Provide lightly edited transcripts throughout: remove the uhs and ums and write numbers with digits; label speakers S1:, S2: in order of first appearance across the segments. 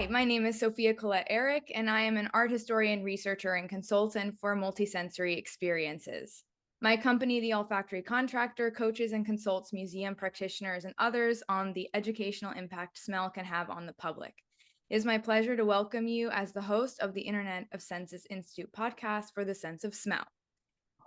S1: my name is Sofia Ehrich, and I am an art historian, researcher, and consultant for multisensory experiences. My company, The Olfactory Contractor, coaches and consults museum practitioners and others on the educational impact smell can have on the public. It is my pleasure to welcome you as the host of the Internet of Senses Institute podcast for the Sense of Smell.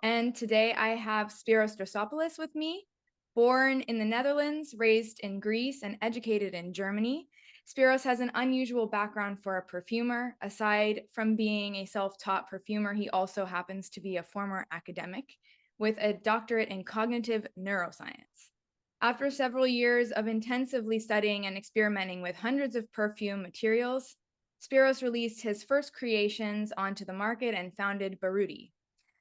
S1: And today I have Spyros Drosopoulos with me. Born in the Netherlands, raised in Greece, and educated in Germany, Spyros has an unusual background for a perfumer. Aside from being a self-taught perfumer, he also happens to be a former academic with a doctorate in cognitive neuroscience. After several years of intensively studying and experimenting with hundreds of perfume materials, Spyros released his first creations onto the market and founded BARUTI.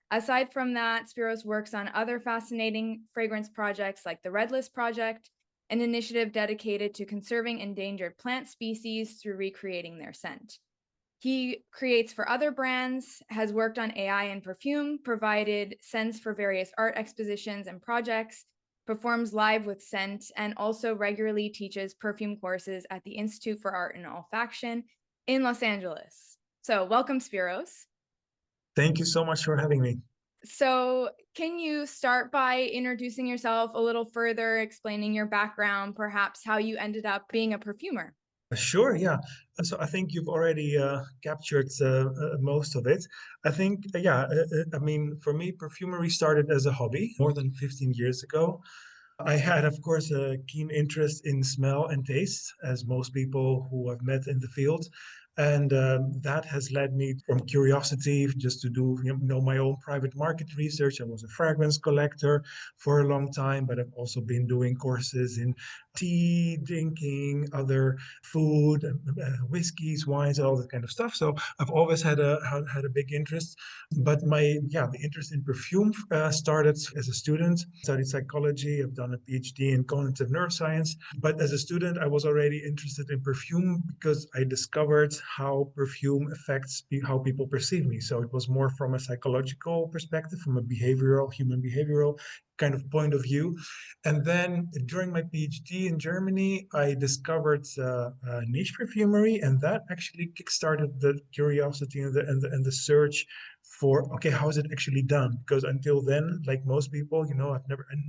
S1: Aside from that, Spyros works on other fascinating fragrance projects like the Red List Project, an initiative dedicated to conserving endangered plant species through recreating their scent. He creates for other brands, has worked on AI and perfume, provided scents for various art expositions and projects, performs live with scent, and also regularly teaches perfume courses at the Institute for Art and Olfaction in Los Angeles. So welcome, Spyros.
S2: Thank you so much for having me.
S1: So can you start by introducing yourself a little further, explaining your background, perhaps how you ended up being a perfumer?
S2: Sure, yeah. So I think you've already captured most of it. I think, I mean, for me, perfumery started as a hobby more than 15 years ago. I had, of course, a keen interest in smell and taste, as most people who I've met in the field. And that has led me from curiosity just to do my own private market research. I was a fragrance collector for a long time, but I've also been doing courses in tea, drinking, other food, whiskeys, wines, all that kind of stuff. So I've always had a big interest. But the interest in perfume started as a student. Studied psychology. I've done a PhD in cognitive neuroscience. But as a student, I was already interested in perfume because I discovered how perfume affects how people perceive me. So it was more from a psychological perspective, from a human behavioral kind of point of view. And then during my PhD in Germany, I discovered niche perfumery, and that actually kickstarted the curiosity and the search for, okay, how is it actually done? Because until then, like most people, I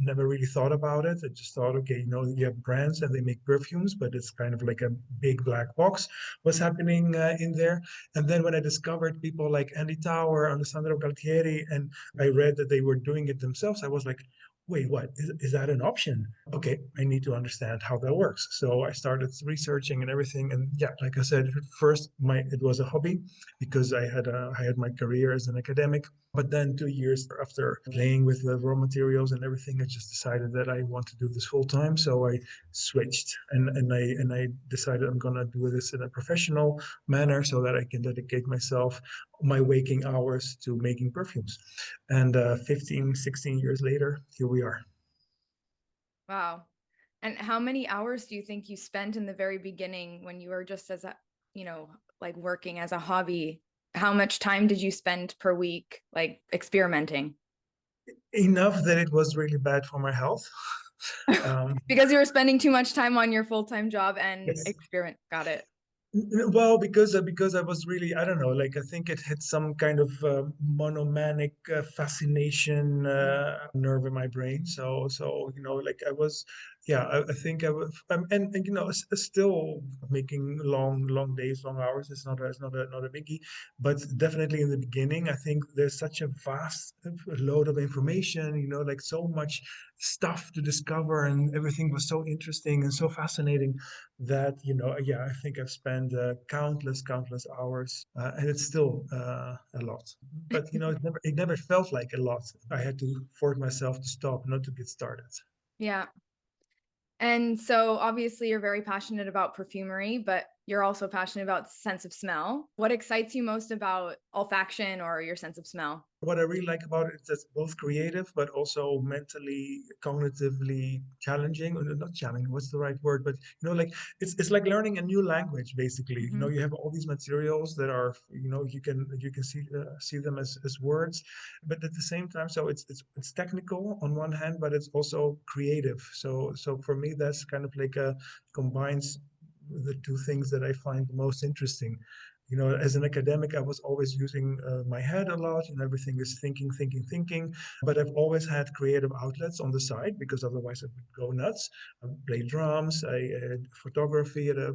S2: never really thought about it. I just thought, okay, you have brands and they make perfumes, but it's kind of like a big black box. What's happening in there? And then when I discovered people like Andy Tower, Alessandro Galtieri, and I read that they were doing it themselves, I was like, wait, what? Is that an option? Okay, I need to understand how that works. So I started researching and everything. And yeah, like I said, first it was a hobby because I had my career as an academic. But then 2 years after playing with the raw materials and everything, I just decided that I want to do this full time. So I switched and I decided I'm gonna do this in a professional manner so that I can dedicate my waking hours to making perfumes. And 15, 16 years later, here we are.
S1: Wow. And how many hours do you think you spent in the very beginning when you were just as a, like working as a hobby? How much time did you spend per week, like experimenting?
S2: Enough that it was really bad for my health.
S1: Because you were spending too much time on your full-time job and
S2: Yes.
S1: experiment. Got it.
S2: Well, because I was really, I don't know, like I think it hit some kind of monomanic fascination nerve in my brain. So like I was, yeah, I think I was, and still making long days, long hours. It's not a biggie, but definitely in the beginning, I think there's such a vast load of information. Like so much stuff to discover, and everything was so interesting and so fascinating that yeah, I think I've spent countless hours, and it's still a lot, but it never felt like a lot. I had to force myself to stop, not to get started.
S1: Yeah. And so obviously you're very passionate about perfumery, but you're also passionate about sense of smell. What excites you most about olfaction or your sense of smell?
S2: What I really like about it is it's both creative, but also mentally, cognitively challenging. Or not challenging, what's the right word? But like it's like learning a new language, basically.
S1: Mm-hmm.
S2: You have all these materials that are, you can see them as words, but at the same time, so it's technical on one hand, but it's also creative. So for me, that's kind of like a combines the two things that I find the most interesting. As an academic, I was always using my head a lot, and everything is thinking, thinking, thinking. But I've always had creative outlets on the side because otherwise I would go nuts. I play drums, I photography at a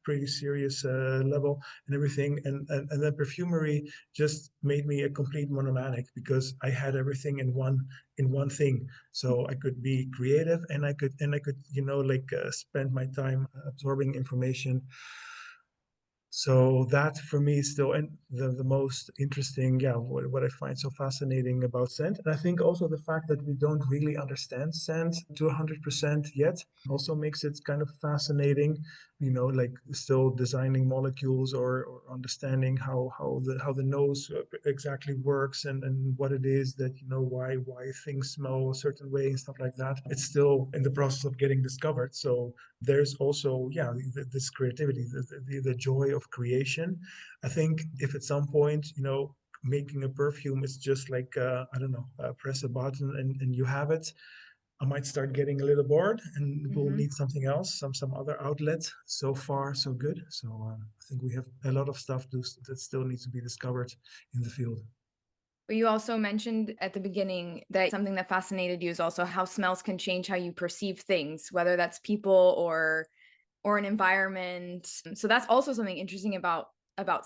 S2: pretty serious level and everything. And then perfumery just made me a complete monomanic because I had everything in one thing. So I could be creative and I could like spend my time absorbing information. So that for me is still and the most interesting, yeah, what I find so fascinating about scent. And I think also the fact that we don't really understand scent to 100% yet also makes it kind of fascinating, like still designing molecules or understanding how the nose exactly works and what it is that, why things smell a certain way and stuff like that. It's still in the process of getting discovered. So there's also this creativity, the joy of creation. I think if at some point making a perfume is just like I don't know, press a button and you have it, I might start getting a little bored and we'll
S1: Hmm.
S2: need something else, some other outlet. So far so good. So I think we have a lot of stuff that still needs to be discovered in the field.
S1: But you also mentioned at the beginning that something that fascinated you is also how smells can change how you perceive things, whether that's people or an environment. So that's also something interesting about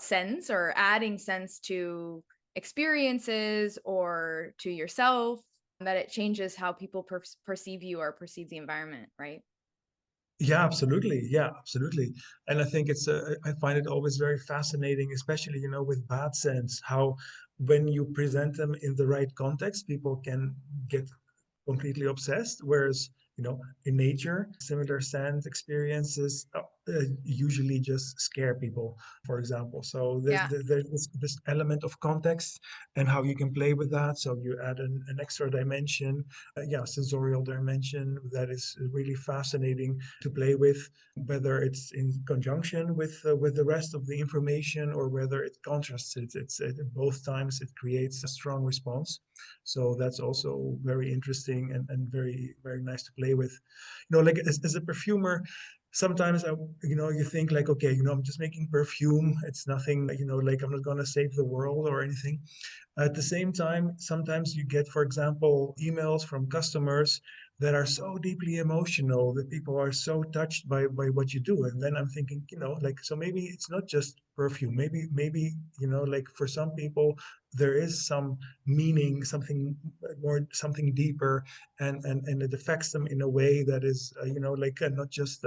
S1: scents or adding scents to experiences or to yourself, that it changes how people perceive you or perceive the environment, right?
S2: Yeah, absolutely. Yeah, absolutely. And I think I find it always very fascinating, especially, with bad scents, how when you present them in the right context, people can get completely obsessed. Whereas, in nature, similar scent experiences usually just scare people, for example. So there's,
S1: Yeah.
S2: there's this element of context and how you can play with that. So you add an extra dimension, yeah, sensorial dimension that is really fascinating to play with, whether it's in conjunction with the rest of the information or whether it contrasts it. Both times it creates a strong response. So that's also very interesting and very, very nice to play with. Like as a perfumer, sometimes you think like, okay, I'm just making perfume. It's nothing, like I'm not gonna save the world or anything. At the same time, sometimes you get, for example, emails from customers that are so deeply emotional that people are so touched by what you do. And then I'm thinking, like, so maybe it's not just perfume. Maybe, like for some people, there is some meaning, something more, something deeper, and it affects them in a way that is, like not just,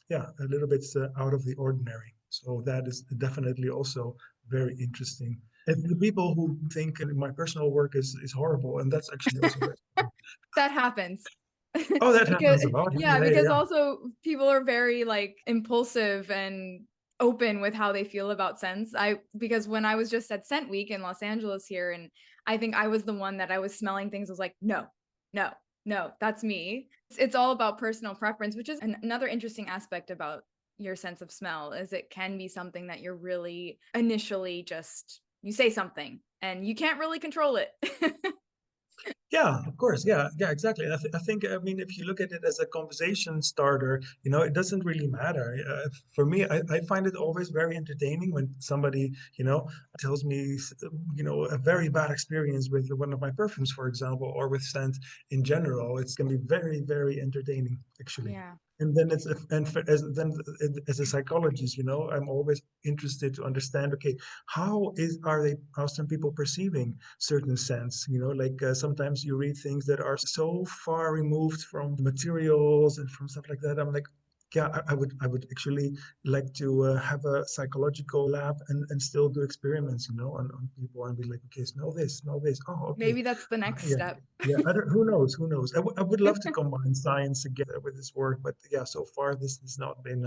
S2: yeah, a little bit out of the ordinary. So that is definitely also very interesting. And the people who think my personal work is horrible, and that's actually also very.
S1: That happens.
S2: Oh, that
S1: Because
S2: happens a lot. Yeah,
S1: yeah,
S2: yeah,
S1: because
S2: yeah.
S1: also people are very like impulsive and open with how they feel about scents. Because when I was just at Scent Week in Los Angeles here, and I think I was the one that I was smelling things, I was like, no, no, no, that's me. It's all about personal preference, which is another interesting aspect about your sense of smell, is it can be something that you're really initially just you say something and you can't really control it.
S2: Yeah, of course. Yeah, yeah, exactly. And I think, I mean, if you look at it as a conversation starter, it doesn't really matter. For me, I find it always very entertaining when somebody, tells me, a very bad experience with one of my perfumes, for example, or with scent in general. It's can be very, very entertaining, actually.
S1: Yeah.
S2: And then as a psychologist, I'm always interested to understand, okay, how some people perceiving certain scents, like sometimes you read things that are so far removed from materials and from stuff like that. I'm like, yeah, I would actually like to have a psychological lab and still do experiments, on people and be like, okay, smell this. Oh, okay.
S1: Maybe that's the next
S2: Yeah.
S1: step.
S2: Yeah, who knows? I would love to combine science together with this work, but yeah, so far this has not been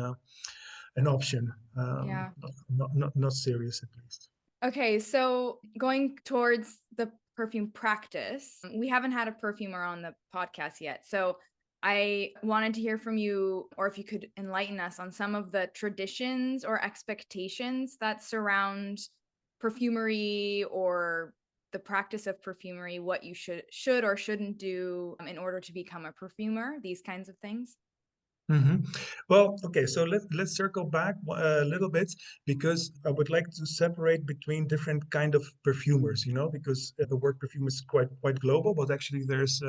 S2: an option.
S1: Yeah.
S2: Not serious at least.
S1: Okay, so going towards the perfume practice, we haven't had a perfumer on the podcast yet. So I wanted to hear from you, or if you could enlighten us on some of the traditions or expectations that surround perfumery or the practice of perfumery, what you should or shouldn't do in order to become a perfumer, these kinds of things.
S2: Mhm. Well, okay, so let's circle back a little bit because I would like to separate between different kind of perfumers, because the word perfume is quite global, but actually there's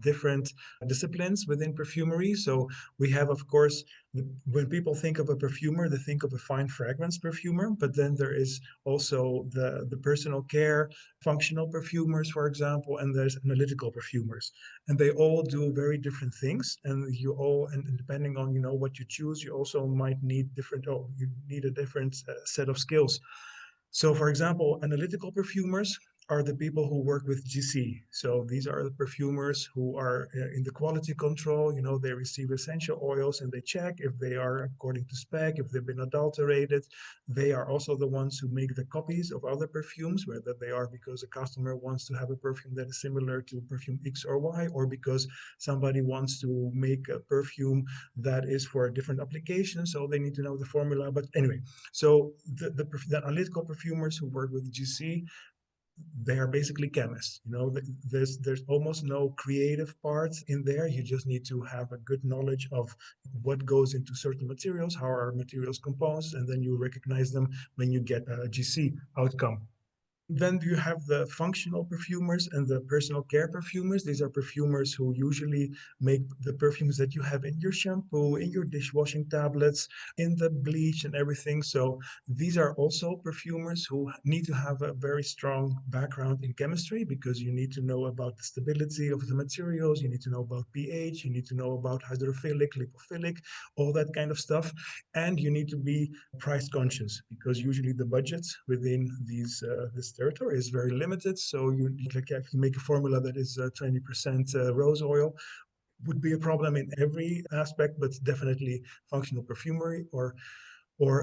S2: different disciplines within perfumery. So we have, of course, when people think of a perfumer, they think of a fine fragrance perfumer, but then there is also the personal care, functional perfumers, for example, and there's analytical perfumers, and they all do very different things, and depending on what you choose, you also might need you need a different set of skills. So, for example, analytical perfumers are the people who work with GC. So these are the perfumers who are in the quality control. They receive essential oils and they check if they are according to spec, if they've been adulterated. They are also the ones who make the copies of other perfumes, whether they are because a customer wants to have a perfume that is similar to perfume X or Y, or because somebody wants to make a perfume that is for a different application. So they need to know the formula. But anyway, so the analytical perfumers who work with GC, they are basically chemists. There's almost no creative part in there. You just need to have a good knowledge of what goes into certain materials, how are materials composed, and then you recognize them when you get a GC outcome. Then you have the functional perfumers and the personal care perfumers. These are perfumers who usually make the perfumes that you have in your shampoo, in your dishwashing tablets, in the bleach and everything. So these are also perfumers who need to have a very strong background in chemistry, because you need to know about the stability of the materials, you need to know about pH, you need to know about hydrophilic, lipophilic, all that kind of stuff. And you need to be price conscious, because usually the budget within this territory is very limited. So like if you make a formula that is 20% rose oil, would be a problem in every aspect, but definitely functional perfumery or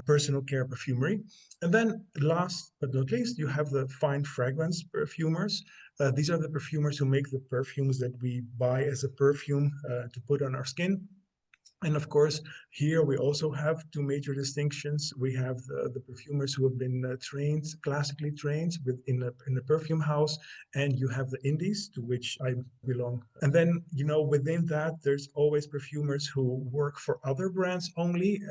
S2: personal care perfumery. And then last but not least, you have the fine fragrance perfumers. These are the perfumers who make the perfumes that we buy as a perfume to put on our skin. And of course, here we also have two major distinctions. We have the perfumers who have been classically trained in a perfume house, and you have the indies, to which I belong. And then, within that, there's always perfumers who work for other brands only,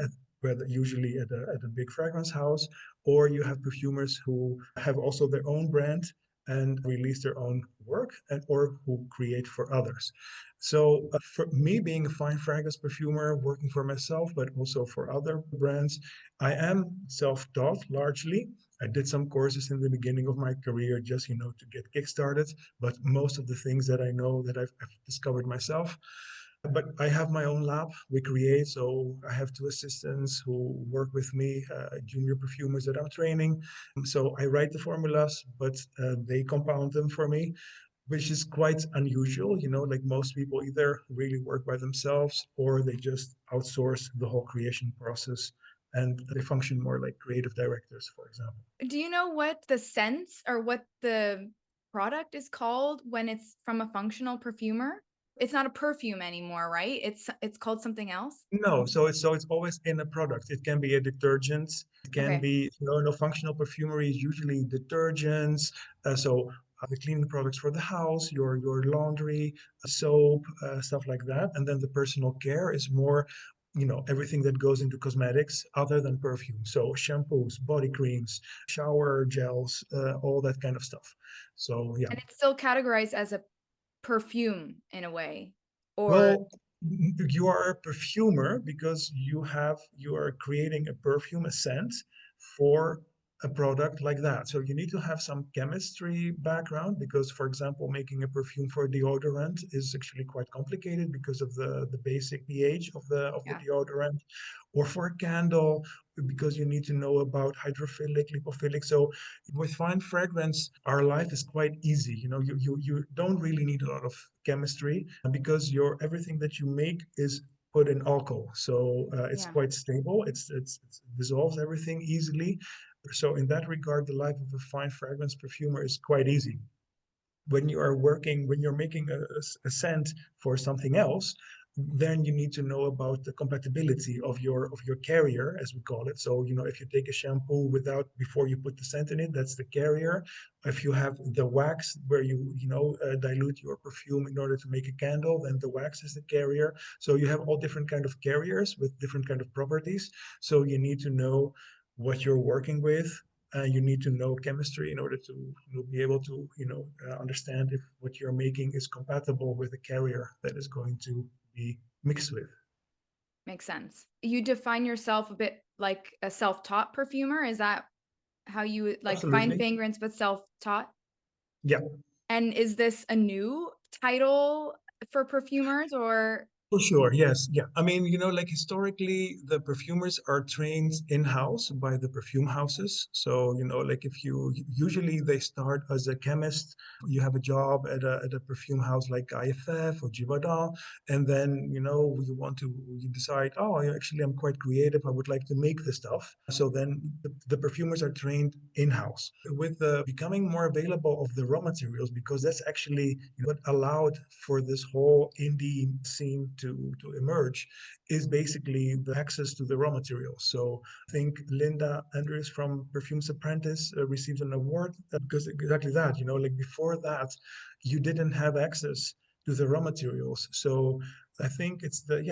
S2: whether usually at a big fragrance house, or you have perfumers who have also their own brand and release their own work, or who create for others. So for me, being a fine fragrance perfumer, working for myself, but also for other brands, I am self-taught largely. I did some courses in the beginning of my career just, to get kickstarted, but most of the things that I know that I've discovered myself. But I have my own lab. We create, so I have two assistants who work with me, junior perfumers that I'm training. So I write the formulas, but they compound them for me, which is quite unusual. Like most people either really work by themselves or they just outsource the whole creation process, and they function more like creative directors, for example.
S1: Do you know what the scents or what the product is called when it's from a functional perfumer? It's not a perfume anymore, right? It's called something else?
S2: No, so it's always in a product. It can be a detergent. It can
S1: Okay.
S2: be, functional perfumery is usually detergents. So the cleaning products for the house, your laundry, soap, stuff like that. And then the personal care is more, everything that goes into cosmetics other than perfume. So shampoos, body creams, shower gels, all that kind of stuff. So yeah.
S1: And it's still categorized as a perfume in a way. Or
S2: Well, you are a perfumer because you are creating a perfume, a scent for a product like that. So you need to have some chemistry background because, for example, making a perfume for deodorant is actually quite complicated because of the basic pH of the
S1: yeah.
S2: deodorant, or for a candle because you need to know about hydrophilic, lipophilic. So with fine fragrance, our life is quite easy. You don't really need a lot of chemistry because your everything that you make is put in alcohol. So it's
S1: Yeah.
S2: quite stable. It dissolves everything easily. So in that regard, the life of a fine fragrance perfumer is quite easy. When you're making a scent for something else, Then you need to know about the compatibility of your carrier, as we call it. So, if you take a shampoo without before you put the scent in it, that's the carrier. If you have the wax where you dilute your perfume in order to make a candle, then the wax is the carrier. So you have all different kind of carriers with different kind of properties. So you need to know what you're working with. You need to know chemistry in order to be able to understand if what you're making is compatible with a carrier that is going to be mixed with.
S1: Makes sense. You define yourself a bit like a self-taught perfumer. Is that how you would like fine
S2: Absolutely.
S1: fragrance but self-taught?
S2: Yeah.
S1: And is this a new title for perfumers or
S2: For sure, yes. Yeah. I mean, like historically, the perfumers are trained in-house by the perfume houses. So, like if you usually they start as a chemist, you have a job at a perfume house like IFF or Givaudan, and then, you decide, oh, actually, I'm quite creative. I would like to make this stuff. So then the perfumers are trained in-house. With the becoming more available of the raw materials, because that's actually what allowed for this whole indie scene to emerge, is basically the access to the raw materials. So I think Linda Andrews from Perfume's Apprentice received an award because exactly that, like before that, you didn't have access to the raw materials. So I think it's the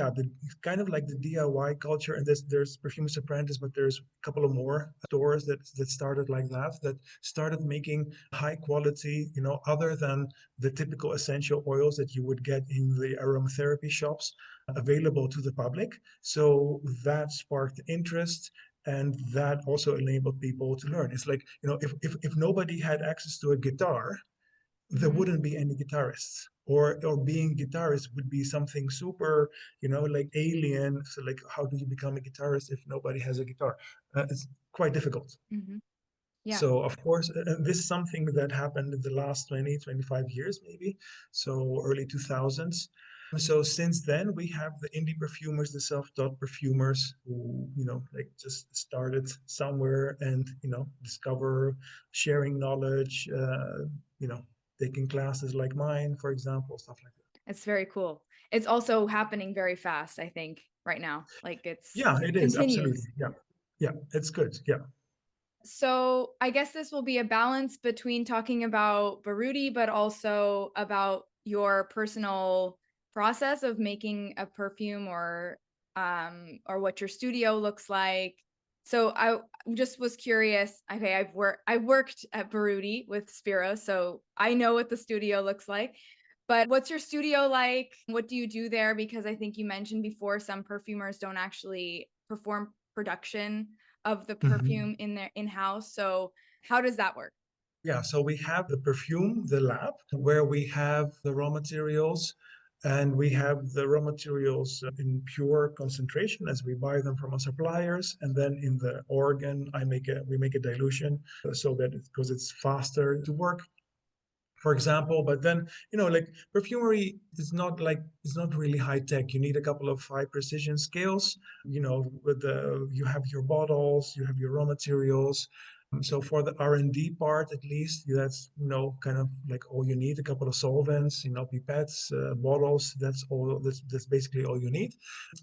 S2: kind of like the DIY culture, and there's Perfume's Apprentice, but there's a couple of more stores that started like that started making high quality, other than the typical essential oils that you would get in the aromatherapy shops available to the public. So that sparked interest, and that also enabled people to learn. It's like, if nobody had access to a guitar, there
S1: Mhm.
S2: wouldn't be any guitarists, or being guitarist would be something super, like alien. So like, how do you become a guitarist if nobody has a guitar? It's quite difficult.
S1: Mhm. Yeah.
S2: So of course, this is something that happened in the last 20, 25 years, maybe. So early 2000s. So since then, we have the indie perfumers, the self-taught perfumers who, like just started somewhere and, discover sharing knowledge, you know, taking classes like mine, for example, stuff like that.
S1: It's very cool. It's also happening very fast, I think, right now. Like
S2: Yeah, it is. Absolutely.
S1: continues.
S2: Yeah. Yeah. It's good. Yeah.
S1: So I guess this will be a balance between talking about BARUTI, but also about your personal process of making a perfume or what your studio looks like. So I just was curious. Okay, I worked at BARUTI with Spyros, so I know what the studio looks like. But what's your studio like? What do you do there? Because I think you mentioned before some perfumers don't actually perform production of the
S2: Mhm.
S1: perfume in their in-house. So how does that work?
S2: Yeah, so we have the perfume, the lab, where we have the raw materials, and we have the raw materials in pure concentration as we buy them from our suppliers. And then in the organ, we make a dilution so that because it's faster to work, for example. But then, like perfumery is not like, it's not really high tech. You need a couple of high precision scales, with you have your bottles, you have your raw materials. So for the R&D part, at least, that's, kind of like all you need, a couple of solvents, pipettes, bottles, that's basically all you need.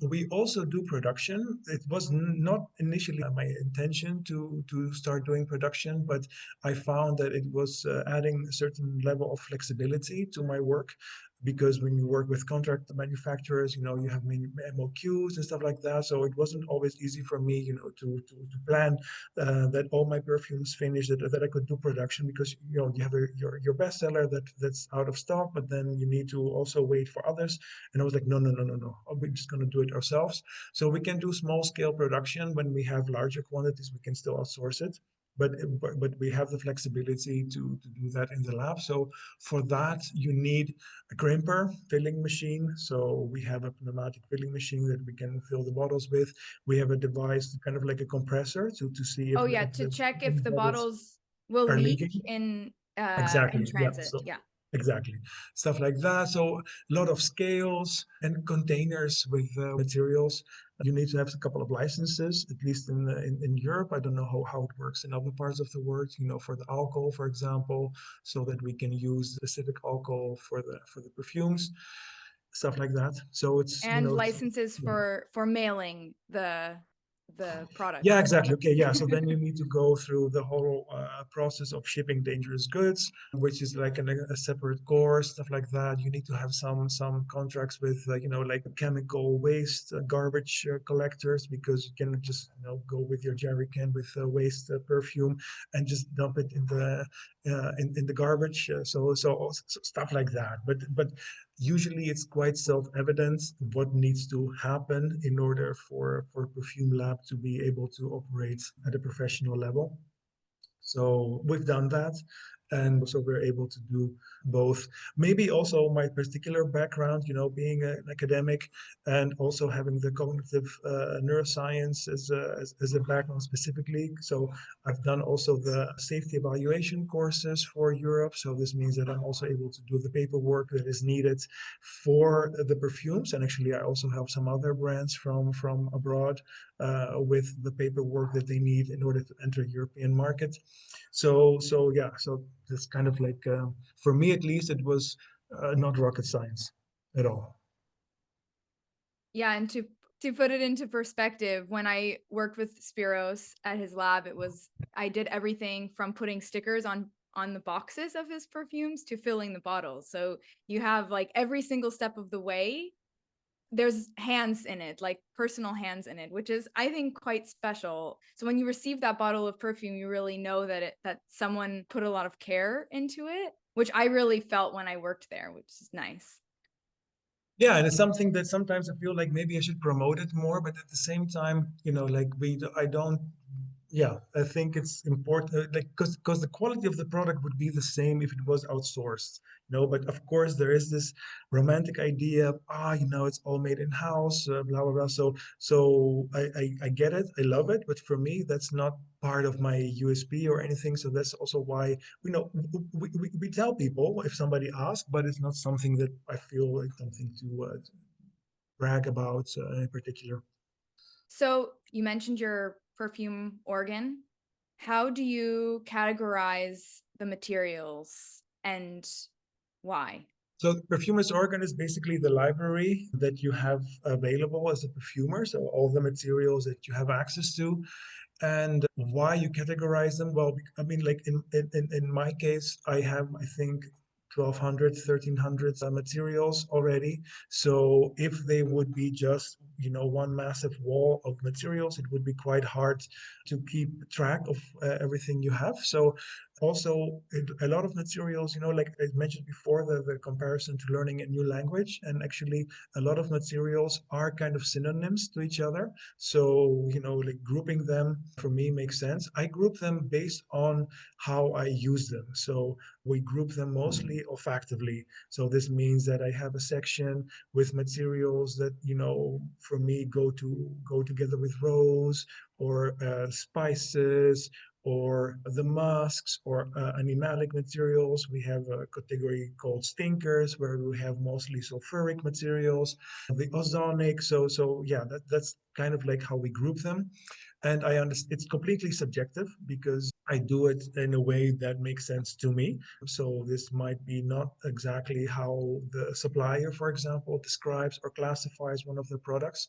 S2: We also do production. It was not initially my intention to start doing production, but I found that it was adding a certain level of flexibility to my work, because when you work with contract manufacturers, you have many MOQs and stuff like that. So it wasn't always easy for me, to plan that all my perfumes finished, that I could do production, because you have your bestseller that's out of stock, but then you need to also wait for others. And I was like, no, no, no, no, no. We're just going to do it ourselves. So we can do small scale production. When we have larger quantities, we can still outsource it. But we have the flexibility to do that in the lab. So for that, you need a crimper filling machine. So we have a pneumatic filling machine that we can fill the bottles with. We have a device, kind of like a compressor, to see
S1: Oh yeah,
S2: if
S1: to
S2: the
S1: check if the
S2: bottles
S1: bottles will
S2: are
S1: leak
S2: leaking.
S1: in
S2: Exactly. Yeah.
S1: transit.
S2: So
S1: Yeah.
S2: exactly, stuff like that. So a lot of scales and containers with materials. You need to have a couple of licenses, at least in Europe. I don't know how it works in other parts of the world. For the alcohol, for example, so that we can use specific alcohol for the perfumes. stuff like that. So it's,
S1: And licenses
S2: yeah.
S1: for mailing the
S2: Yeah,
S1: products.
S2: exactly. Okay, yeah. So then you need to go through the whole process of shipping dangerous goods, which is like a separate course, stuff like that. You need to have some contracts with like chemical waste garbage collectors, because you cannot just go with your jerry can with waste perfume and just dump it in the garbage. So stuff like that. But usually it's quite self-evident what needs to happen in order for perfume lab to be able to operate at a professional level. So we've done that. And so we're able to do both. Maybe also my particular background, being an academic and also having the cognitive neuroscience as a background specifically. So I've done also the safety evaluation courses for Europe. So this means that I'm also able to do the paperwork that is needed for the perfumes. And actually, I also help some other brands from abroad with the paperwork that they need in order to enter European market. So yeah, so that's kind of like for me at least, it was not rocket science at all.
S1: Yeah, and to put it into perspective, when I worked with Spyros at his lab, I did everything from putting stickers on the boxes of his perfumes to filling the bottles. So you have like every single step of the way there's hands in it, like personal hands in it, which is, I think, quite special. So when you receive that bottle of perfume, you really know that someone put a lot of care into it, which I really felt when I worked there, which is nice.
S2: Yeah, and it's something that sometimes I feel like maybe I should promote it more, but at the same time, like I don't. Yeah, I think it's important, like because the quality of the product would be the same if it was outsourced, But of course, there is this romantic idea of it's all made in house, blah blah blah. So I get it, I love it, but for me, that's not part of my USP or anything. So that's also why we tell people if somebody asks, but it's not something that I feel like something to brag about in particular.
S1: So you mentioned your perfume organ. How do you categorize the materials and why?
S2: So the perfumer's organ is basically the library that you have available as a perfumer. So all the materials that you have access to. And why you categorize them? Well, I mean, like in my case, I have, I think, 1200, 1300 materials already. So if they would be just, one massive wall of materials, it would be quite hard to keep track of everything you have. So also a lot of materials, like I mentioned before, the comparison to learning a new language, and actually a lot of materials are kind of synonyms to each other. So, like grouping them for me makes sense. I group them based on how I use them. So we group them mostly olfactively. So this means that I have a section with materials that, for me go together with rose or spices or the musks or animalic materials. We have a category called stinkers where we have mostly sulfuric materials, the ozonic. So yeah, that's kind of like how we group them. And I understand it's completely subjective because I do it in a way that makes sense to me. So this might be not exactly how the supplier, for example, describes or classifies one of the products.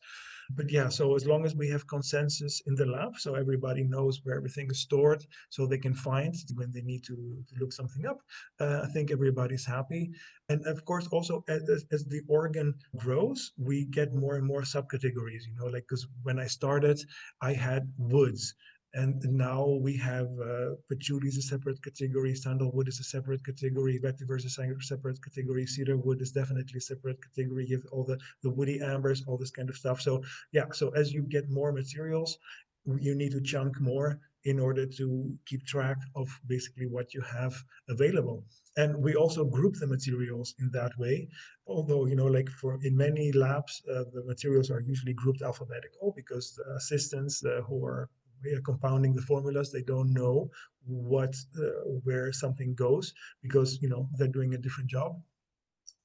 S2: But yeah, so as long as we have consensus in the lab, so everybody knows where everything is stored, so they can find when they need to look something up, I think everybody's happy. And of course, also as the organ grows, we get more and more subcategories, like because when I started, I had woods. And now we have patchouli is a separate category, sandalwood is a separate category, vetiver is a separate category, cedar wood is definitely a separate category. You have all the woody ambers, all this kind of stuff. So yeah, so as you get more materials, you need to chunk more in order to keep track of basically what you have available. And we also group the materials in that way. Although, like for in many labs, the materials are usually grouped alphabetical because the assistants who are compounding the formulas, they don't know what where something goes because they're doing a different job.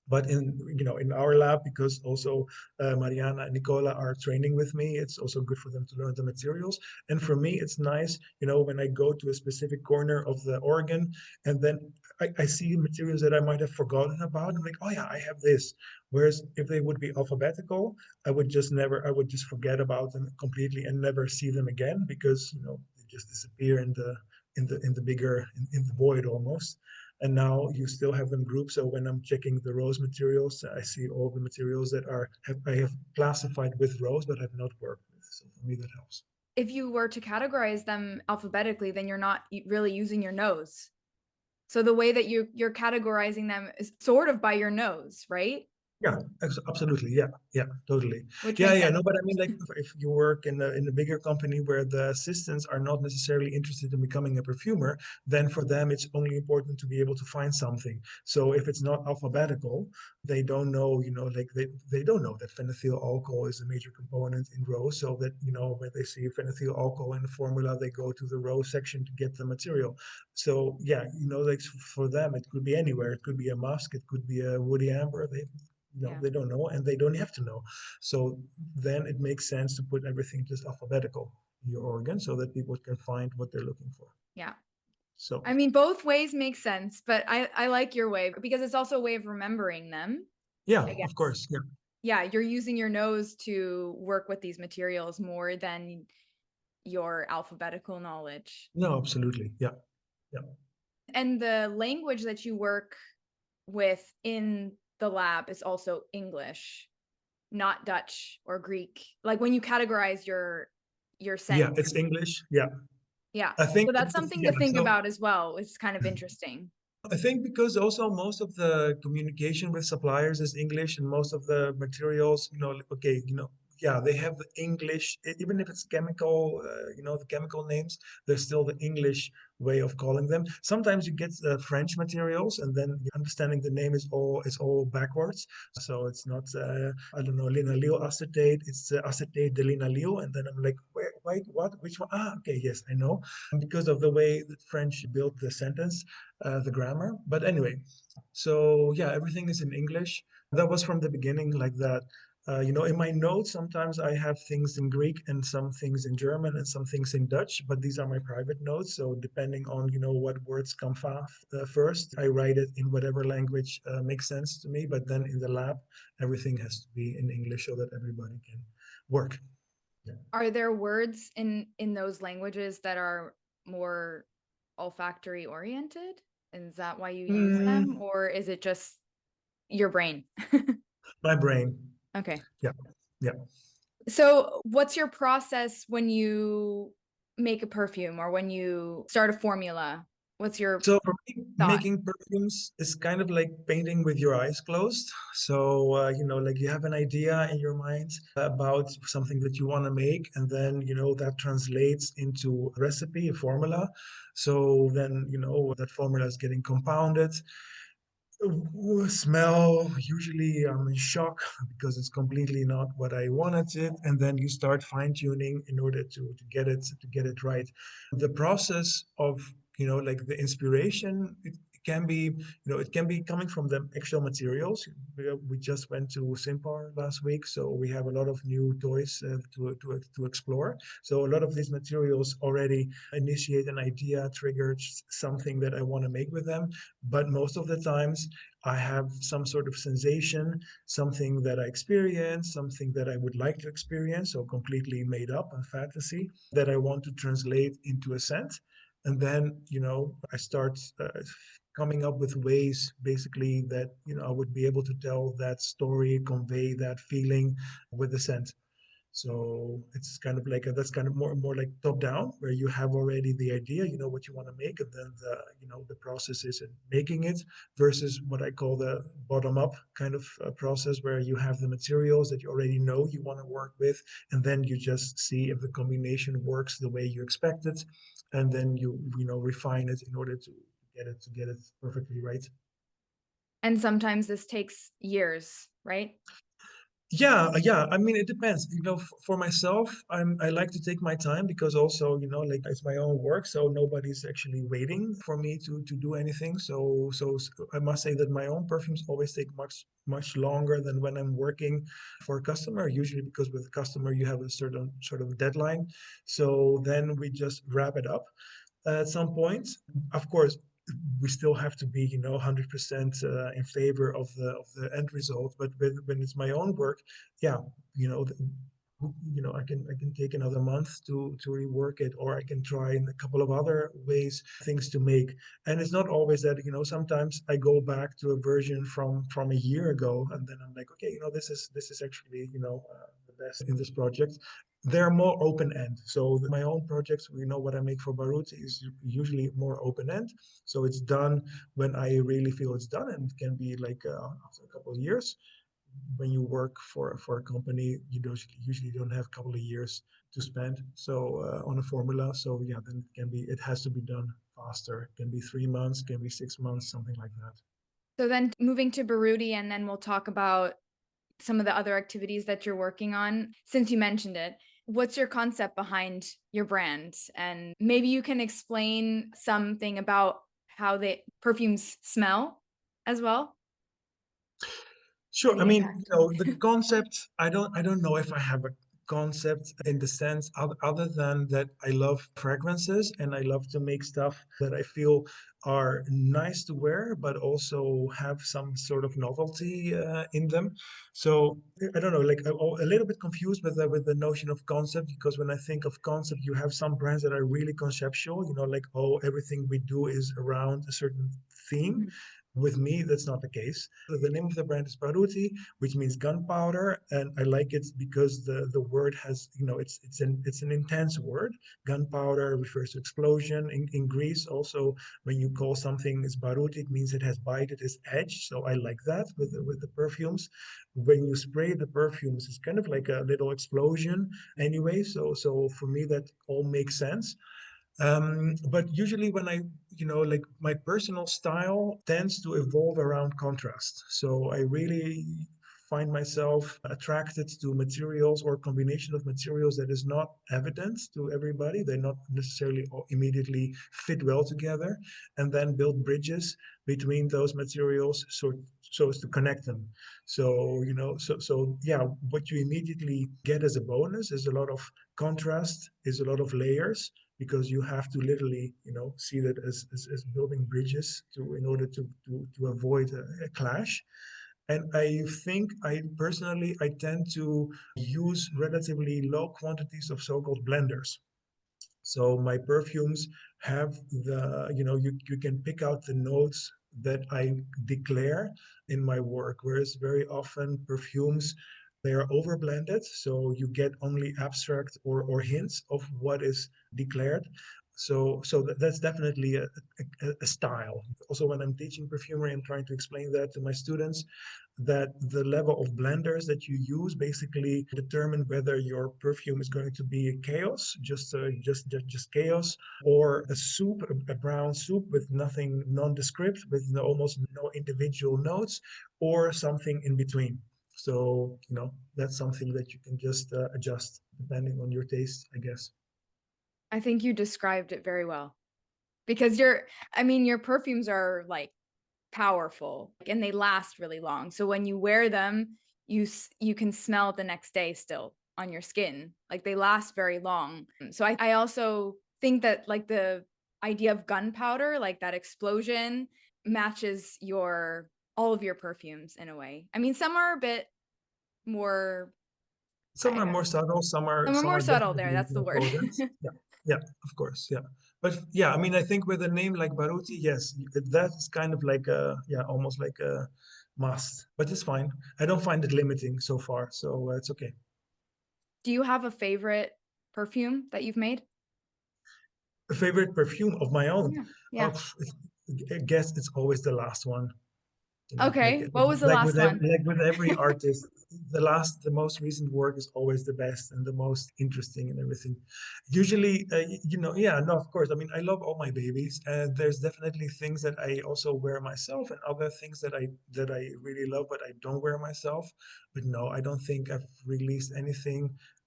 S2: But in our lab, because also Mariana and Nicola are training with me, it's also good for them to learn the materials. And for me, it's nice, when I go to a specific corner of the organ, and then I see materials that I might have forgotten about. I'm like, oh yeah, I have this. Whereas if they would be alphabetical, I would just forget about them completely and never see them again because, they just disappear in the bigger, in the void almost. And now you still have them grouped. So when I'm checking the rose materials, I see all the materials that I have classified with rose, but have not worked with. So for me, that helps.
S1: If you were to categorize them alphabetically, then you're not really using your nose. So the way that you're categorizing them is sort of by your nose, right?
S2: Yeah, absolutely. Yeah, yeah, totally.
S1: Which
S2: Yeah,
S1: makes
S2: yeah.
S1: sense.
S2: No, but I mean, like, if you work in a bigger company where the assistants are not necessarily interested in becoming a perfumer, then for them it's only important to be able to find something. So if it's not alphabetical, they don't know, like they don't know that phenethyl alcohol is a major component in rose. So that, when they see phenethyl alcohol in the formula, they go to the rose section to get the material. So yeah, like for them, it could be anywhere. It could be a musk, it could be a woody amber.
S1: Yeah.
S2: They don't know and they don't have to know. So then it makes sense to put everything just alphabetical in your organ so that people can find what they're looking for.
S1: Yeah.
S2: So
S1: I mean, both ways make sense, but I like your way because it's also a way of remembering them,
S2: yeah,
S1: I
S2: of
S1: guess.
S2: course. Yeah.
S1: Yeah, you're using your nose to work with these materials more than your alphabetical knowledge.
S2: No, absolutely. Yeah. Yeah.
S1: And the language that you work with in the lab is also English, not Dutch or Greek. Like when you categorize your
S2: Yeah.
S1: scent.
S2: It's English. Yeah.
S1: Yeah.
S2: I think
S1: So that's something
S2: yeah.
S1: to think
S2: So
S1: about as well. It's kind of interesting.
S2: I think because also most of the communication with suppliers is English and most of the materials, okay, yeah, they have the English, even if it's chemical, the chemical names, there's still the English way of calling them. Sometimes you get French materials and then understanding the name is all backwards. So it's not, I don't know, linalool acetate, it's acetate de linalool. And then I'm like, wait, what? Which one? Ah, okay, yes, I know. Because of the way that French built the sentence, the grammar. But anyway, so yeah, everything is in English. That was from the beginning like that. In my notes, sometimes I have things in Greek and some things in German and some things in Dutch, but these are my private notes. So depending on, what words come first, I write it in whatever language makes sense to me. But then in the lab, everything has to be in English so that everybody can work. Yeah.
S1: Are there words in those languages that are more olfactory oriented? Is that why you use them,
S2: Mm,
S1: or is it just your brain?
S2: my brain.
S1: Okay.
S2: Yeah. Yeah.
S1: So, what's your process when you make a perfume or when you start a formula? What's your
S2: So for me,
S1: thought?
S2: making perfumes is kind of like painting with your eyes closed. So, like you have an idea in your mind about something that you want to make, and then, that translates into a recipe, a formula. So then, that formula is getting compounded. Smell, usually I'm in shock because it's completely not what I wanted it. And then you start fine tuning in order to get it right. The process of, like the inspiration, it can be coming from the actual materials. We just went to Simpar last week, so we have a lot of new toys to explore. So a lot of these materials already initiate an idea, triggered something that I want to make with them. But most of the times I have some sort of sensation, something that I experience, something that I would like to experience, so completely made up a fantasy that I want to translate into a scent. And then, I start coming up with ways basically that, I would be able to tell that story, convey that feeling with the scent. So it's kind of like that's kind of more like top down, where you have already the idea, what you want to make, and then the process is in making it, versus what I call the bottom up kind of process, where you have the materials that you already know you want to work with, and then you just see if the combination works the way you expect it, and then you refine it in order to get it perfectly right.
S1: And sometimes this takes years, right?
S2: Yeah, yeah. I mean, it depends. For myself, I like to take my time because also, like it's my own work, so nobody's actually waiting for me to do anything. So I must say that my own perfumes always take much longer than when I'm working for a customer. Usually because with a customer you have a certain sort of deadline. So then we just wrap it up at some point. Of course, we still have to be, 100% in favor of the end result. But when it's my own work, yeah, you know, the, I can take another month to rework it, or I can try in a couple of other ways things to make. And it's not always that, sometimes I go back to a version from a year ago, and then I'm like, okay, this is actually, the best in this project. They're more open end. So my own projects, what I make for Baruti is usually more open end. So it's done when I really feel it's done, and it can be like after a couple of years. When you work for a company, you usually don't have a couple of years to spend on a formula. So yeah, then it has to be done faster. It can be 3 months, can be 6 months, something like that.
S1: So then moving to Baruti, and then we'll talk about some of the other activities that you're working on. Since you mentioned it, what's your concept behind your brand? And maybe you can explain something about how the perfumes smell as well,
S2: Sure.
S1: and
S2: I
S1: the
S2: mean,
S1: impact.
S2: the concept, I don't know if I have a concept in the sense other than that I love fragrances, and I love to make stuff that I feel are nice to wear, but also have some sort of novelty in them. So I don't know, like I'm a little bit confused with the notion of concept, because when I think of concept, you have some brands that are really conceptual, like, oh, everything we do is around a certain theme.
S1: Mhm.
S2: With me, that's not the case. The name of the brand is Baruti, which means gunpowder, and I like it because the word has, it's an intense word. Gunpowder refers to explosion. In Greece, also, when you call something is Baruti, it means it has bite, it has edge. So I like that with the perfumes. When you spray the perfumes, it's kind of like a little explosion anyway. So for me, that all makes sense. But usually when like my personal style tends to evolve around contrast. So I really find myself attracted to materials or combination of materials that is not evident to everybody. They're not necessarily all immediately fit well together, and then build bridges between those materials so as to connect them. So, yeah, what you immediately get as a bonus is a lot of contrast, is a lot of layers, because you have to literally, see that as building bridges in order to avoid a clash. And I think I tend to use relatively low quantities of so-called blenders. So my perfumes have you can pick out the notes that I declare in my work, whereas very often perfumes, they are over blended, so you get only abstract or hints of what is declared. So that's definitely a style. Also, when I'm teaching perfumery, I'm trying to explain that to my students, that the level of blenders that you use basically determine whether your perfume is going to be a chaos, just chaos, or a soup, a brown soup with nothing nondescript, with almost no individual notes, or something in between. So, that's something that you can just adjust depending on your taste, I guess.
S1: I think you described it very well, because your perfumes are like powerful, and they last really long. So when you wear them, you can smell it the next day still on your skin. Like, they last very long. So I also think that, like, the idea of gunpowder, like that explosion, matches your all of your perfumes in a way. I mean, some are a bit more,
S2: Some
S1: I
S2: are
S1: don't
S2: more
S1: know,
S2: subtle,
S1: some are
S2: some
S1: more
S2: are
S1: subtle there.
S2: definitely
S1: That's the
S2: more
S1: word.
S2: potent. Yeah, yeah, of course, yeah. But yeah, I mean, I think with a name like Baruti, yes, that is kind of like almost like a must. But it's fine. I don't find it limiting so far, so it's okay.
S1: Do you have a favorite perfume that you've made?
S2: A favorite perfume of my own?
S1: Yeah.
S2: Oh,
S1: Yeah.
S2: I guess it's always the last one. Like
S1: Okay. What was the last one?
S2: like with every artist, the most recent work is always the best and the most interesting and everything. Usually, yeah, no, of course. I mean, I love all my babies, and there's definitely things that I also wear myself, and other things that I really love, but I don't wear myself. But no, I don't think I've released anything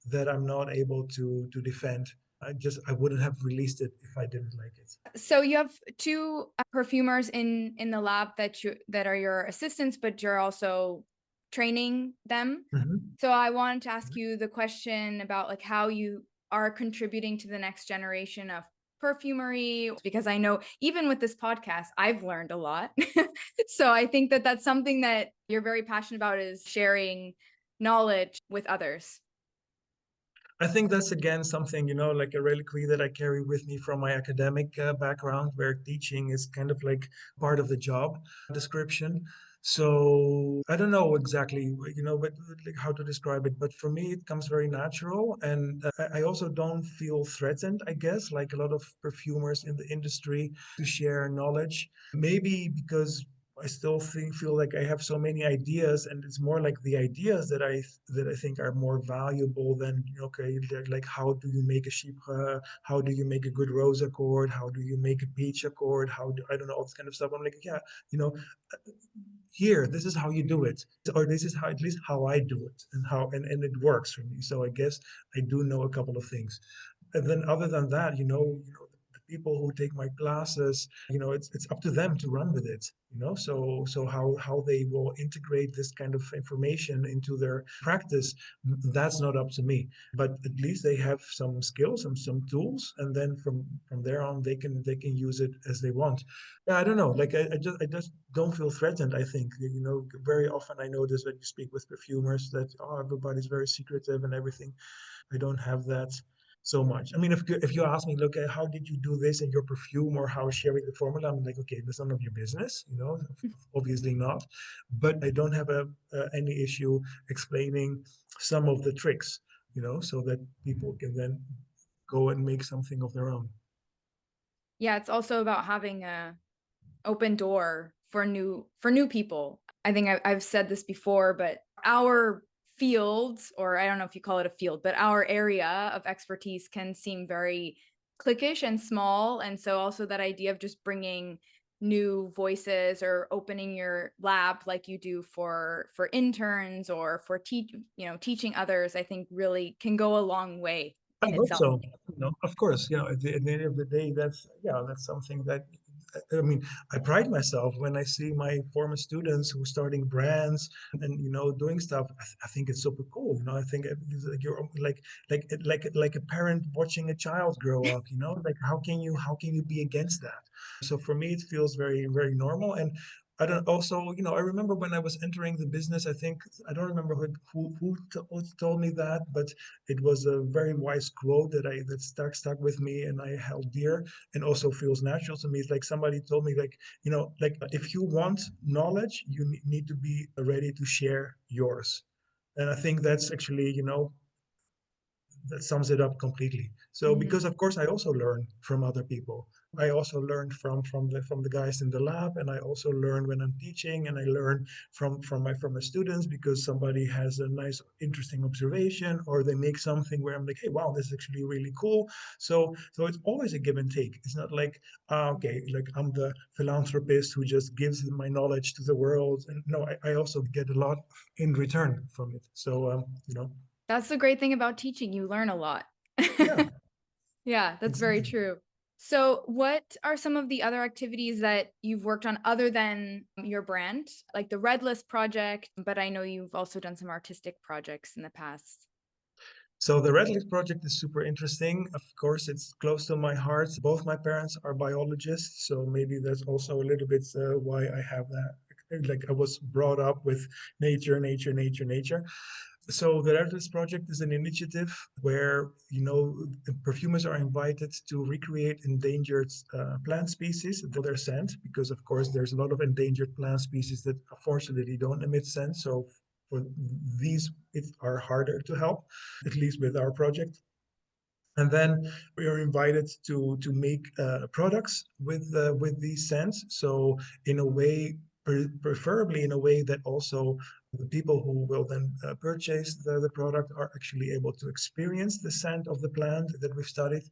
S2: that I'm not able to defend. I wouldn't have released it if I didn't like it.
S1: So you have two perfumers in the lab that are your assistants, but you're also training them.
S2: Mhm.
S1: So I wanted to ask you the question about, like, how you are contributing to the next generation of perfumery, because I know even with this podcast, I've learned a lot. So I think that that's something that you're very passionate about, is sharing knowledge with others.
S2: I think that's again something, like a reliquary that I carry with me from my academic background, where teaching is kind of like part of the job description. So I don't know exactly, but like how to describe it. But for me, it comes very natural, and I also don't feel threatened, I guess, like a lot of perfumers in the industry, to share knowledge. Maybe because I still feel like I have so many ideas, and it's more like the ideas that I think are more valuable than, okay, like how do you make a chypre, how do you make a good rose accord, how do you make a peach accord, how do I don't know, all this kind of stuff. I'm like, yeah, you know, here, this is how you do it, or this is how, at least how I do it, and it works for me. So I guess I do know a couple of things. And then other than that, the people who take my classes, it's up to them to run with it, so how they will integrate this kind of information into their practice, that's not up to me. But at least they have some skills and some tools, and then from there on they can use it as they want. Yeah, I don't know. Like I just don't feel threatened. I think, very often I notice when you speak with perfumers that, oh, everybody's very secretive and everything. I don't have that so much. I mean, if you ask me, look, how did you do this in your perfume, or how sharing the formula? I'm like, okay, that's none of your business, obviously not. But I don't have any issue explaining some of the tricks, so that people can then go and make something of their own.
S1: Yeah, it's also about having a open door for new people. I think I've said this before, but our field, or I don't know if you call it a field, but our area of expertise can seem very cliquish and small. And so also that idea of just bringing new voices or opening your lab like you do for interns or for teaching others, I think really can go a long way
S2: I
S1: in
S2: hope
S1: itself.
S2: so. Of course, at the end of the day, that's something that, I mean, I pride myself when I see my former students who are starting brands and, doing stuff. I think it's super cool. I think it's like you're like a parent watching a child grow up. Like how can you be against that? So for me, it feels very, very normal. And I don't also, I remember when I was entering the business, I don't remember who told me that, but it was a very wise quote that stuck with me, and I held dear, and also feels natural to me. It's like somebody told me, like, like if you want knowledge, you need to be ready to share yours. And I think that's actually, that sums it up completely. So
S1: Mhm.
S2: because of course I also learn from other people. I also learn from the guys in the lab, and I also learn when I'm teaching, and I learn from my students, because somebody has a nice interesting observation, or they make something where I'm like, hey, wow, this is actually really cool. So it's always a give and take. It's not like, okay, like I'm the philanthropist who just gives my knowledge to the world. And no, I also get a lot in return from it. So
S1: That's the great thing about teaching. You learn a lot.
S2: yeah,
S1: Yeah, that's very
S2: exactly.
S1: true. So, what are some of the other activities that you've worked on other than your brand, like the Red List project? But I know you've also done some artistic projects in the past.
S2: So the Red List project is super interesting. Of course, it's close to my heart. Both my parents are biologists, so maybe that's also a little bit why I have that. Like I was brought up with nature, nature, nature, nature. So the Red List project is an initiative where, perfumers are invited to recreate endangered plant species for their scent, because of course there's a lot of endangered plant species that unfortunately don't emit scent. So for these, it are harder to help, at least with our project. And then we are invited to make products with these scents. So in a way, preferably in a way that also the people who will then purchase the product are actually able to experience the scent of the plant that we've studied.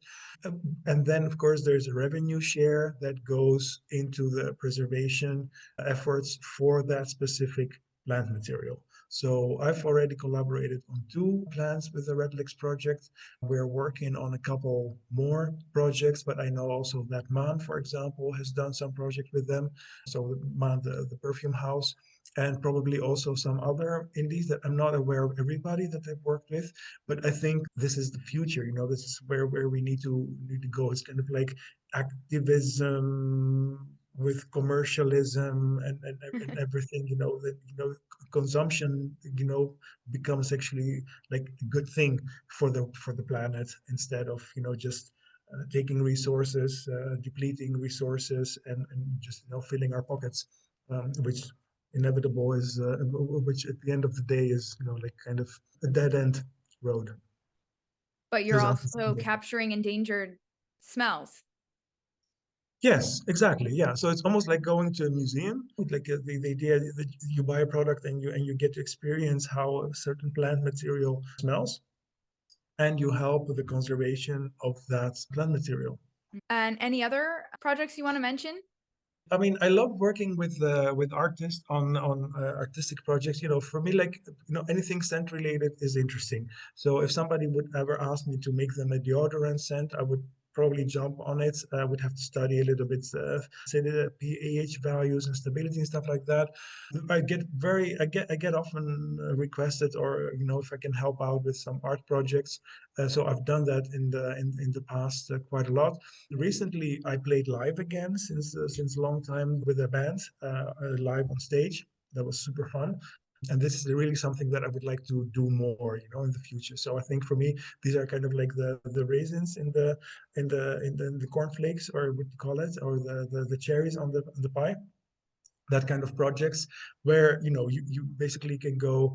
S2: And then, of course, there's a revenue share that goes into the preservation efforts for that specific plant material. So I've already collaborated on 2 plants with the Redlix project. We're working on a couple more projects, but I know also that Man, for example, has done some project with them. So Man, the perfume house. and probably also some other indies that I'm not aware of everybody that they've worked with. But I think this is the future. This is where we need to go. It's kind of like activism with commercialism and everything. That consumption becomes actually like a good thing for the planet, instead of just taking resources, depleting resources, and just filling our pockets, which inevitable is which at the end of the day is like kind of a dead end road.
S1: But you're
S2: Is
S1: also
S2: unsustainable.
S1: capturing endangered smells.
S2: Yes, exactly. Yeah. So it's almost like going to a museum. Like the idea that you buy a product and you get to experience how a certain plant material smells, and you help with the conservation of that plant material.
S1: And any other projects you want to mention?
S2: I mean, I love working with artists on artistic projects. For me, like anything scent related is interesting. So if somebody would ever ask me to make them a deodorant scent, I would probably jump on it. I would have to study a little bit, say the pH values and stability and stuff like that. I get often requested, or if I can help out with some art projects. So I've done that in the past quite a lot. Recently, I played live again since a long time with a band, live on stage. That was super fun, and this is really something that I would like to do more, in the future. So I think for me, these are kind of like the raisins in the cornflakes, or what you call it, or the cherries on the pie. That kind of projects where you basically can go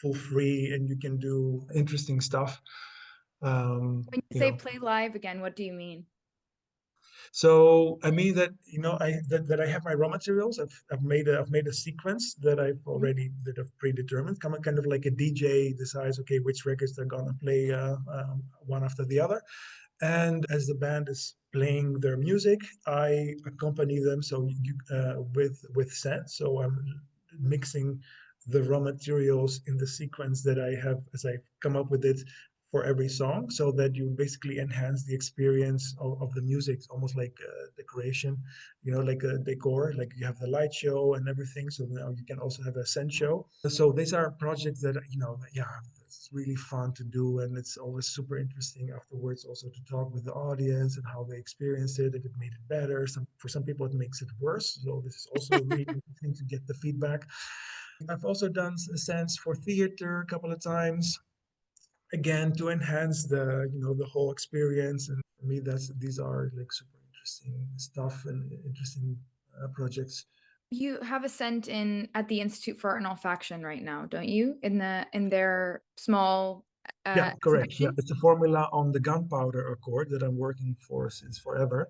S2: full free and you can do interesting stuff. Um,
S1: When you
S2: you
S1: say
S2: know,
S1: play live again, what do you mean?
S2: So I mean that that I have my raw materials. I've made a sequence that I've predetermined, kind of like a DJ decides, okay, which records they're gonna play one after the other. And as the band is playing their music, I accompany them. So with scent. So I'm mixing the raw materials in the sequence that I have as I come up with it for every song, so that you basically enhance the experience of the music. It's almost like decoration, like a decor, like you have the light show and everything. So now you can also have a scent show. So these are projects that, yeah, it's really fun to do. And it's always super interesting afterwards also to talk with the audience and how they experienced it, if it made it better. For some people, it makes it worse. So this is also really interesting to get the feedback. I've also done scents for theater a couple of times, again to enhance the whole experience. And for me, these are like super interesting stuff and interesting projects.
S1: You have a scent in at the Institute for Art and Olfaction right now, don't you? In their small
S2: Yeah, correct. Yeah,
S1: exhibition.
S2: it's a formula on the gunpowder accord that I'm working for since forever.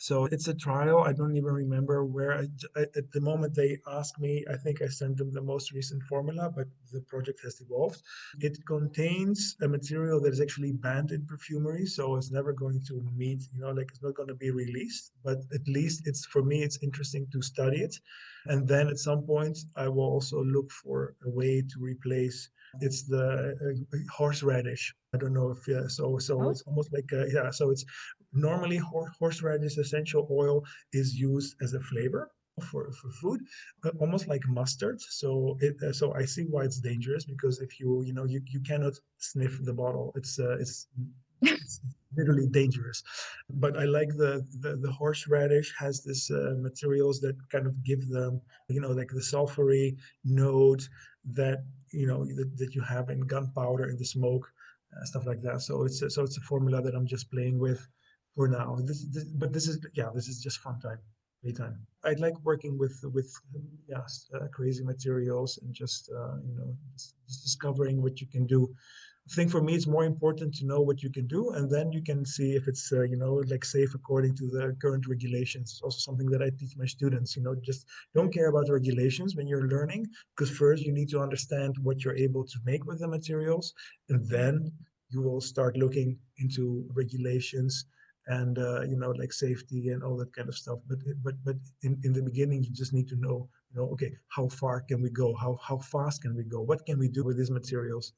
S2: So it's a trial. I don't even remember where at the moment they asked me, I think I sent them the most recent formula, but the project has evolved. It contains a material that is actually banned in perfumery, so it's never going to meet, like it's not going to be released, but at least for me, it's interesting to study it. And then at some point, I will also look for a way to replace. It's the horseradish. I don't know if so
S1: Oh,
S2: it's almost like yeah. So it's normally horseradish essential oil is used as a flavor for food, almost like mustard. So I see why it's dangerous, because if you cannot sniff the bottle. It's literally dangerous. But I like the horseradish has this materials that kind of give them, like the sulfury note that that you have in gunpowder, in the smoke, stuff like that. So it's a formula that I'm just playing with for now. But this is just fun time, playtime. I like working with yes, crazy materials, and just discovering what you can do. I think for me, it's more important to know what you can do, and then you can see if it's like safe according to the current regulations. It's also something that I teach my students. Just don't care about the regulations when you're learning, because first you need to understand what you're able to make with the materials, and then you will start looking into regulations and like safety and all that kind of stuff. But in the beginning, you just need to know, okay, how far can we go? How fast can we go? What can we do with these materials?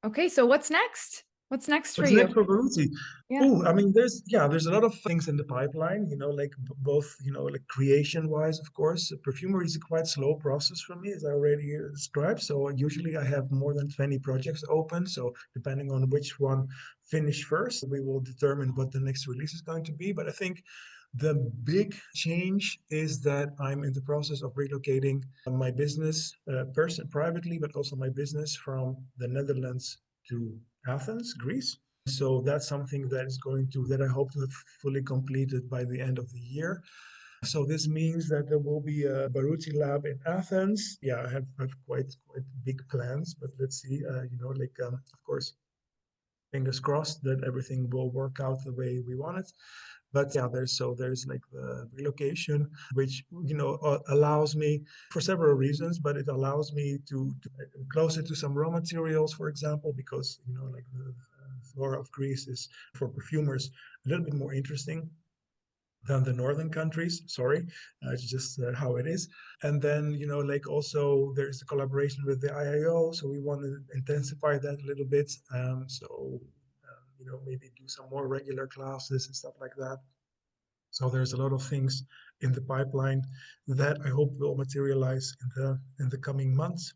S1: okay. So what's next? What's next for
S2: What's next
S1: you?
S2: for BARUTI?
S1: Yeah.
S2: Oh, I mean, there's a lot of things in the pipeline, like both, like creation-wise, of course. Perfumery is a quite slow process for me, as I already described. So usually I have more than 20 projects open. So depending on which one finish first, we will determine what the next release is going to be. But I think the big change is that I'm in the process of relocating my business, privately, but also my business from the Netherlands to Athens, Greece. So that's something that I hope to have fully completed by the end of the year. So this means that there will be a Baruti lab in Athens. Yeah, I have quite big plans, but let's see. Of course, fingers crossed that everything will work out the way we want it. But yeah, there's like the relocation, which allows me for several reasons, but it allows me to closer to some raw materials, for example, because like the flora of Greece is for perfumers a little bit more interesting than the northern countries. Sorry, it's just how it is. And then like also there's a collaboration with the IIO, so we want to intensify that a little bit. Maybe do some more regular classes and stuff like that. So there's a lot of things in the pipeline that I hope will materialize in the coming months.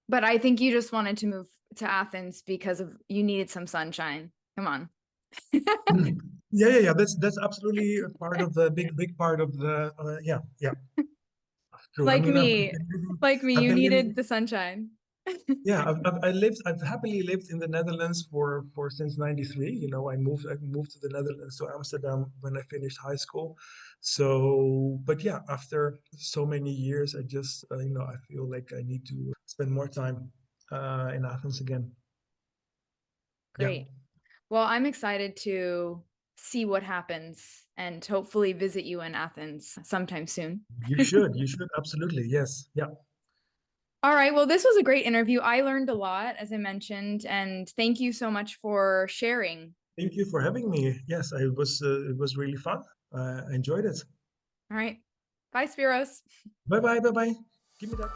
S1: But I think you just wanted to move to Athens because of you needed some sunshine. Come on.
S2: Mm. Yeah. That's absolutely a part of the big part of the yeah. True. I
S1: Like
S2: mean,
S1: me. Like me,
S2: I've
S1: you
S2: been living.
S1: needed the sunshine.
S2: Yeah, I've happily lived in the Netherlands for since '93. I moved to the Netherlands, to Amsterdam, when I finished high school. So, but yeah, after so many years, I feel like I need to spend more time in Athens again. Yeah,
S1: Great. Well, I'm excited to see what happens and hopefully visit you in Athens sometime soon.
S2: you should. You should absolutely. Yes. Yeah.
S1: All right. Well, this was a great interview. I learned a lot, as I mentioned, and thank you so much for sharing.
S2: Thank you for having me. Yes, it was really fun. I enjoyed it.
S1: All right. Bye, Spiros.
S2: Bye bye. Bye bye. Give me that.